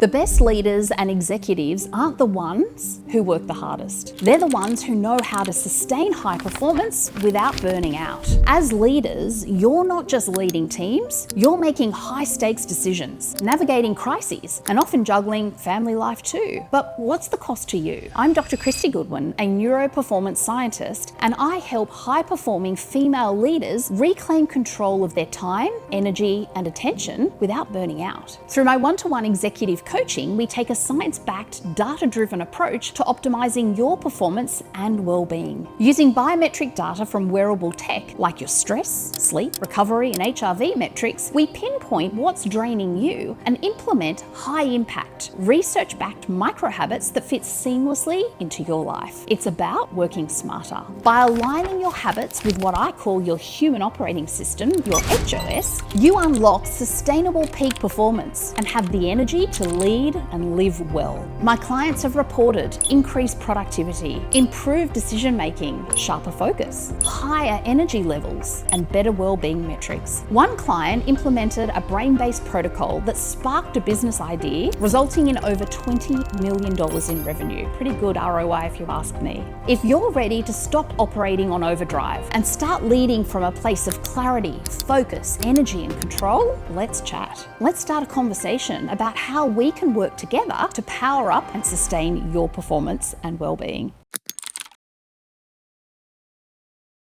The best leaders and executives aren't the ones who work the hardest. They're the ones who know how to sustain high performance without burning out. As leaders, you're not just leading teams, you're making high-stakes decisions, navigating crises, and often juggling family life too. But what's the cost to you? I'm Dr. Christy Goodwin, a neuro-performance scientist, and I help high-performing female leaders reclaim control of their time, energy, and attention without burning out. Through my one-to-one executive coaching, we take a science-backed, data-driven approach to optimizing your performance and well-being. Using biometric data from wearable tech, like your stress, sleep, recovery, and HRV metrics, we pinpoint what's draining you and implement high-impact, research-backed micro-habits that fit seamlessly into your life. It's about working smarter. By aligning your habits with what I call your human operating system, your HOS, you unlock sustainable peak performance and have the energy to lead and live well. My clients have reported increased productivity, improved decision-making, sharper focus, higher energy levels, and better well-being metrics. One client implemented a brain-based protocol that sparked a business idea, resulting in over $20 million in revenue. Pretty good ROI if you ask me. If you're ready to stop operating on overdrive and start leading from a place of clarity, focus, energy, and control, let's chat. Let's start a conversation about how we can work together to power up and sustain your performance and well-being.